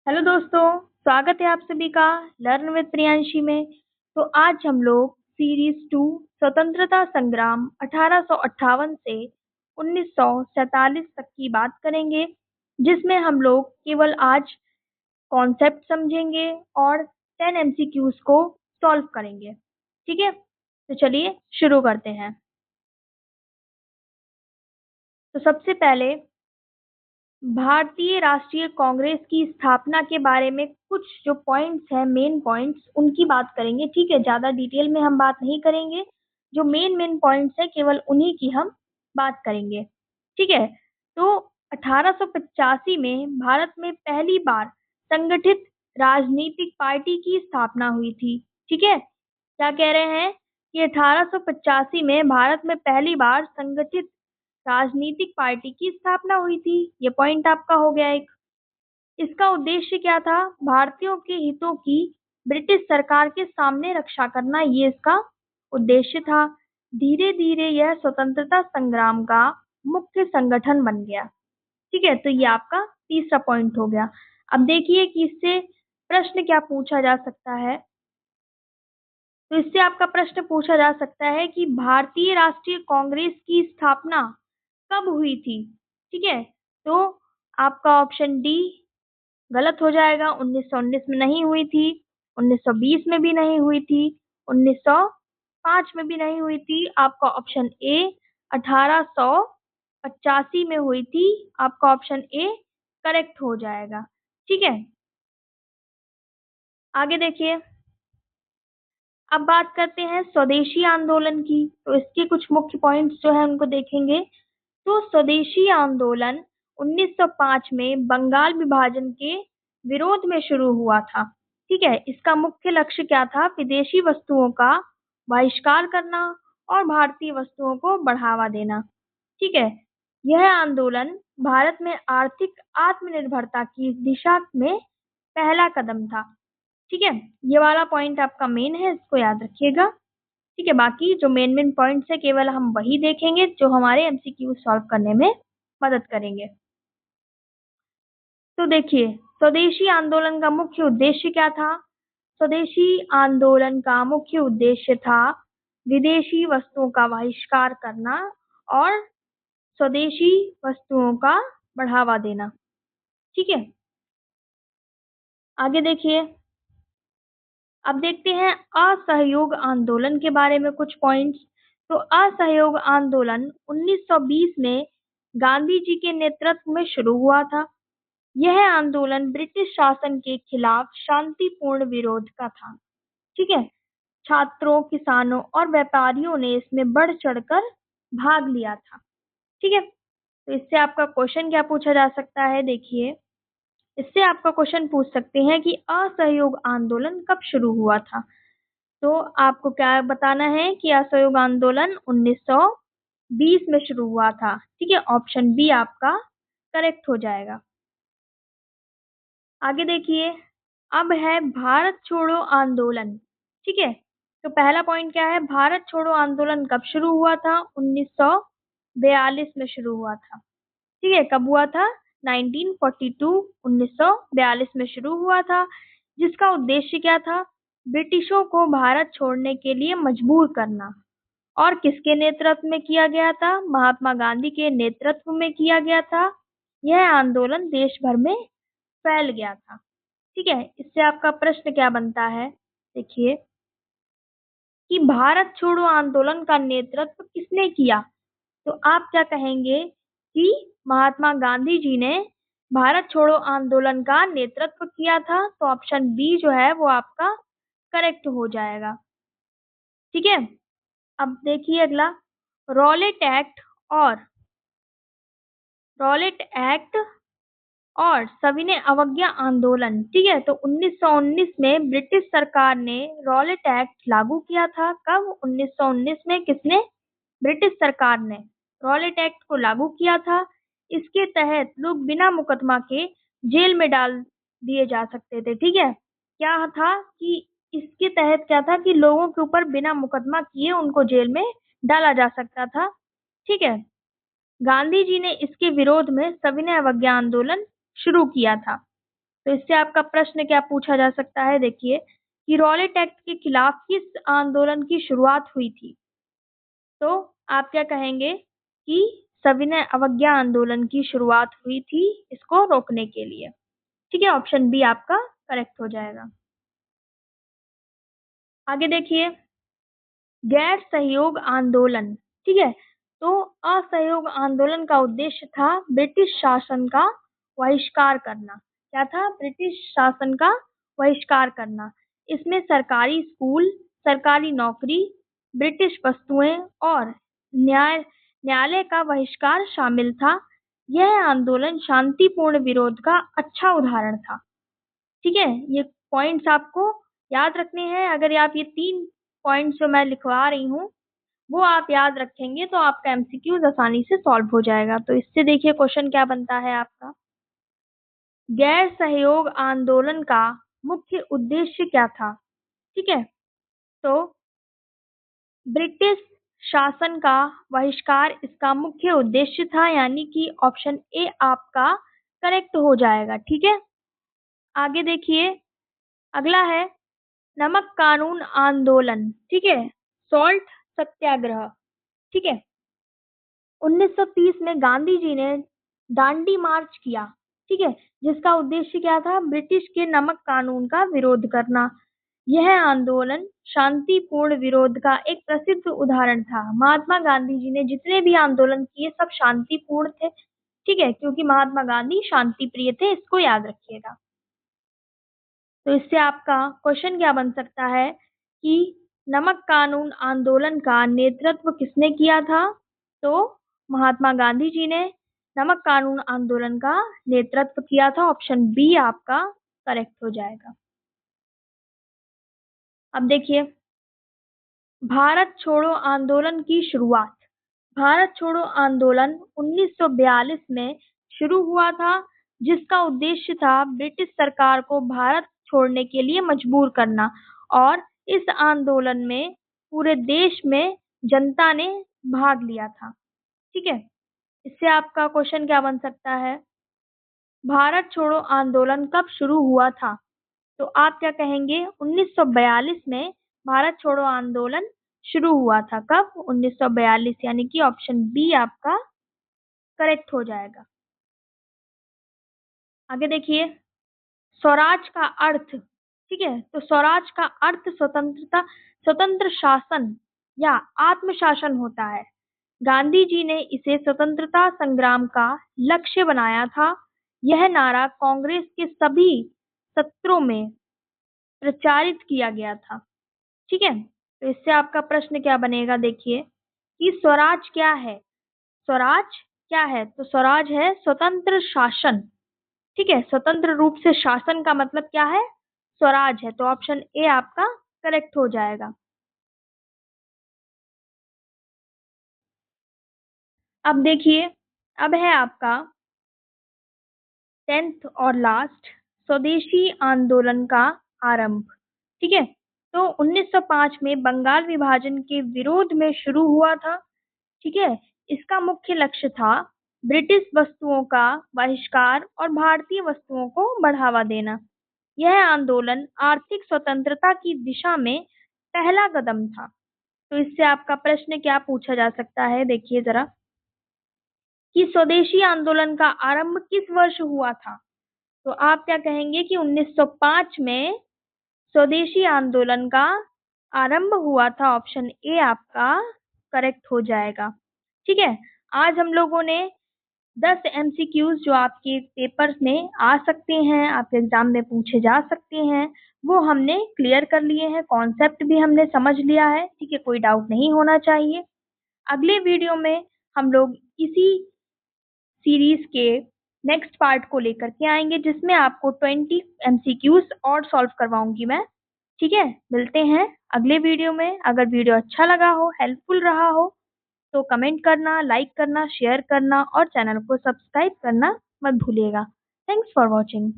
Hello दोस्तों, स्वागत है आप सभी का लर्न विद प्रियांशी में। तो आज हम लोग सीरीज 2 स्वतंत्रता संग्राम 1858 से 1947 तक की बात करेंगे, जिसमें हम लोग केवल आज कॉन्सेप्ट समझेंगे और 10 एमसीक्यूज को सॉल्व करेंगे। ठीक है, तो चलिए शुरू करते हैं। तो सबसे पहले भारतीय राष्ट्रीय कांग्रेस की स्थापना के बारे में कुछ जो पॉइंट्स हैं, मेन पॉइंट्स, उनकी बात करेंगे। ठीक है, ज्यादा डिटेल में हम बात नहीं करेंगे। जो मेन मेन पॉइंट्स हैं केवल उन्हीं की हम बात करेंगे। ठीक है, तो 1885 में भारत में पहली बार संगठित राजनीतिक पार्टी की स्थापना हुई थी। ठीक है, क्या कह रहे हैं कि 1885 में भारत में पहली बार संगठित राजनीतिक पार्टी की स्थापना हुई थी। ये पॉइंट आपका हो गया एक। इसका उद्देश्य क्या था? भारतीयों के हितों की ब्रिटिश सरकार के सामने रक्षा करना, ये इसका उद्देश्य था। धीरे धीरे यह स्वतंत्रता संग्राम का मुख्य संगठन बन गया। ठीक है, तो ये आपका तीसरा पॉइंट हो गया। अब देखिए कि इससे प्रश्न क्या पूछा जा सकता है। तो इससे आपका प्रश्न पूछा जा सकता है कि भारतीय राष्ट्रीय कांग्रेस की स्थापना कब हुई थी। ठीक है, तो आपका ऑप्शन डी गलत हो जाएगा। 1919 में नहीं हुई थी, 1920 में भी नहीं हुई थी, 1905 में भी नहीं हुई थी। आपका ऑप्शन ए 1885 में हुई थी। आपका ऑप्शन ए करेक्ट हो जाएगा। ठीक है, आगे देखिए। अब बात करते हैं स्वदेशी आंदोलन की। तो इसके कुछ मुख्य पॉइंट्स जो है उनको देखेंगे। तो स्वदेशी आंदोलन 1905 में बंगाल विभाजन के विरोध में शुरू हुआ था। ठीक है, इसका मुख्य लक्ष्य क्या था? विदेशी वस्तुओं का बहिष्कार करना और भारतीय वस्तुओं को बढ़ावा देना। ठीक है, यह आंदोलन भारत में आर्थिक आत्मनिर्भरता की दिशा में पहला कदम था। ठीक है, ये वाला पॉइंट आपका मेन है, इसको याद रखिएगा। ठीक है, बाकी जो मेन मेन पॉइंट्स है केवल हम वही देखेंगे जो हमारे एमसीक्यू सॉल्व करने में मदद करेंगे। तो देखिए, स्वदेशी आंदोलन का मुख्य उद्देश्य क्या था? स्वदेशी आंदोलन का मुख्य उद्देश्य था विदेशी वस्तुओं का बहिष्कार करना और स्वदेशी वस्तुओं का बढ़ावा देना। ठीक है, आगे देखिए। अब देखते हैं असहयोग आंदोलन के बारे में कुछ पॉइंट्स। तो असहयोग आंदोलन 1920 में गांधी जी के नेतृत्व में शुरू हुआ था। यह आंदोलन ब्रिटिश शासन के खिलाफ शांतिपूर्ण विरोध का था। ठीक है, छात्रों, किसानों और व्यापारियों ने इसमें बढ़ चढ़कर भाग लिया था। ठीक है, तो इससे आपका क्वेश्चन क्या पूछा जा सकता है? देखिए, इससे आपका क्वेश्चन पूछ सकते हैं कि असहयोग आंदोलन कब शुरू हुआ था। तो आपको क्या बताना है कि असहयोग आंदोलन 1920 में शुरू हुआ था। ठीक है, ऑप्शन बी आपका करेक्ट हो जाएगा। आगे देखिए। अब है भारत छोड़ो आंदोलन। ठीक है, तो पहला पॉइंट क्या है? भारत छोड़ो आंदोलन कब शुरू हुआ था? 1942 में शुरू हुआ था। ठीक है, कब हुआ था? 1942, 1942 में शुरू हुआ था। जिसका उद्देश्य क्या था? ब्रिटिशों को भारत छोड़ने के लिए मजबूर करना। और किसके नेतृत्व में किया गया था? महात्मा गांधी के नेतृत्व में किया गया था। यह आंदोलन देश भर में फैल गया था। ठीक है, इससे आपका प्रश्न क्या बनता है? देखिए कि भारत छोड़ो आंदोलन का नेतृत्व किसने किया। तो आप क्या कहेंगे कि महात्मा गांधी जी ने भारत छोड़ो आंदोलन का नेतृत्व किया था। तो ऑप्शन बी जो है वो आपका करेक्ट हो जाएगा। ठीक है, अब देखिए अगला। रॉलेट एक्ट और रॉलेट एक्ट और सविनय अवज्ञा आंदोलन। ठीक है, तो 1919 में ब्रिटिश सरकार ने रॉलेट एक्ट लागू किया था। कब? 1919 में किसने? ब्रिटिश सरकार ने रॉलेट एक्ट को लागू किया था। इसके तहत लोग बिना मुकदमा के जेल में डाल दिए जा सकते थे। ठीक है, क्या था कि इसके तहत क्या था कि लोगों के ऊपर बिना मुकदमा किए उनको जेल में डाला जा सकता था। ठीक है, गांधी जी ने इसके विरोध में सविनय अवज्ञा आंदोलन शुरू किया था। तो इससे आपका प्रश्न क्या पूछा जा सकता है, देखिए कि रॉलेट एक्ट के खिलाफ किस आंदोलन की शुरुआत हुई थी। तो आप क्या कहेंगे कि सविनय अवज्ञा आंदोलन की शुरुआत हुई थी इसको रोकने के लिए। ठीक है, ऑप्शन बी आपका करेक्ट हो जाएगा। आगे देखिए, गैर सहयोग आंदोलन। ठीक है, तो असहयोग आंदोलन का उद्देश्य था ब्रिटिश शासन का बहिष्कार करना। क्या था? ब्रिटिश शासन का बहिष्कार करना। इसमें सरकारी स्कूल, सरकारी नौकरी, ब्रिटिश वस्तुएं और न्यायालय का बहिष्कार शामिल था। यह आंदोलन शांतिपूर्ण विरोध का अच्छा उदाहरण था। ठीक है, ये पॉइंट्स आपको याद रखने हैं। अगर आप ये 3 पॉइंट्स जो मैं लिखवा रही हूँ वो आप याद रखेंगे तो आपका एमसीक्यूज आसानी से सॉल्व हो जाएगा। तो इससे देखिए क्वेश्चन क्या बनता है आपका, गैर सहयोग आंदोलन का मुख्य उद्देश्य क्या था। ठीक है, तो ब्रिटिश शासन का बहिष्कार इसका मुख्य उद्देश्य था, यानी कि ऑप्शन ए आपका करेक्ट हो जाएगा। ठीक है, आगे देखिए, अगला है नमक कानून आंदोलन। ठीक है, सॉल्ट सत्याग्रह। ठीक है, 1930 में गांधी जी ने दांडी मार्च किया। ठीक है, जिसका उद्देश्य क्या था? ब्रिटिश के नमक कानून का विरोध करना। यह आंदोलन शांतिपूर्ण विरोध का एक प्रसिद्ध उदाहरण था। महात्मा गांधी जी ने जितने भी आंदोलन किए सब शांतिपूर्ण थे। ठीक है, क्योंकि महात्मा गांधी शांति प्रिय थे, इसको याद रखिएगा। तो इससे आपका क्वेश्चन क्या बन सकता है कि नमक कानून आंदोलन का नेतृत्व किसने किया था। तो महात्मा गांधी जी ने नमक कानून आंदोलन का नेतृत्व किया था। ऑप्शन बी आपका करेक्ट हो जाएगा। अब देखिए, भारत छोड़ो आंदोलन की शुरुआत। भारत छोड़ो आंदोलन 1942 में शुरू हुआ था, जिसका उद्देश्य था ब्रिटिश सरकार को भारत छोड़ने के लिए मजबूर करना। और इस आंदोलन में पूरे देश में जनता ने भाग लिया था। ठीक है, इससे आपका क्वेश्चन क्या बन सकता है, भारत छोड़ो आंदोलन कब शुरू हुआ था। तो आप क्या कहेंगे, 1942 में भारत छोड़ो आंदोलन शुरू हुआ था। कब? 1942, यानी कि ऑप्शन बी आपका करेक्ट हो जाएगा। आगे देखिए, स्वराज का अर्थ। ठीक है, तो स्वराज का अर्थ स्वतंत्रता, स्वतंत्र शासन या आत्मशासन होता है। गांधी जी ने इसे स्वतंत्रता संग्राम का लक्ष्य बनाया था। यह नारा कांग्रेस के सभी सत्रों में प्रचारित किया गया था। ठीक है, तो इससे आपका प्रश्न क्या बनेगा, देखिए कि स्वराज क्या है। स्वराज क्या है? तो स्वराज है स्वतंत्र शासन। ठीक है, स्वतंत्र रूप से शासन का मतलब क्या है? स्वराज है। तो ऑप्शन ए आपका करेक्ट हो जाएगा। अब देखिए, अब है आपका 10th और लास्ट, स्वदेशी आंदोलन का आरंभ। ठीक है, तो 1905 में बंगाल विभाजन के विरोध में शुरू हुआ था। ठीक है, इसका मुख्य लक्ष्य था ब्रिटिश वस्तुओं का बहिष्कार और भारतीय वस्तुओं को बढ़ावा देना। यह आंदोलन आर्थिक स्वतंत्रता की दिशा में पहला कदम था। तो इससे आपका प्रश्न क्या पूछा जा सकता है, देखिए जरा कि स्वदेशी आंदोलन का आरंभ किस वर्ष हुआ था। तो आप क्या कहेंगे कि 1905 में स्वदेशी आंदोलन का आरंभ हुआ था। ऑप्शन ए आपका करेक्ट हो जाएगा। ठीक है, आज हम लोगों ने 10 एमसीक्यूज जो आपके पेपर्स में आ सकते हैं, आपके एग्जाम में पूछे जा सकते हैं, वो हमने क्लियर कर लिए हैं। कॉन्सेप्ट भी हमने समझ लिया है। ठीक है, कोई डाउट नहीं होना चाहिए। अगले वीडियो में हम लोग इसी सीरीज के नेक्स्ट पार्ट को लेकर के आएंगे, जिसमें आपको 20 एमसीक्यूज और सॉल्व करवाऊंगी मैं। ठीक है, मिलते हैं अगले वीडियो में। अगर वीडियो अच्छा लगा हो, हेल्पफुल रहा हो, तो कमेंट करना, लाइक करना, शेयर करना और चैनल को सब्सक्राइब करना मत भूलिएगा। Thanks for watching.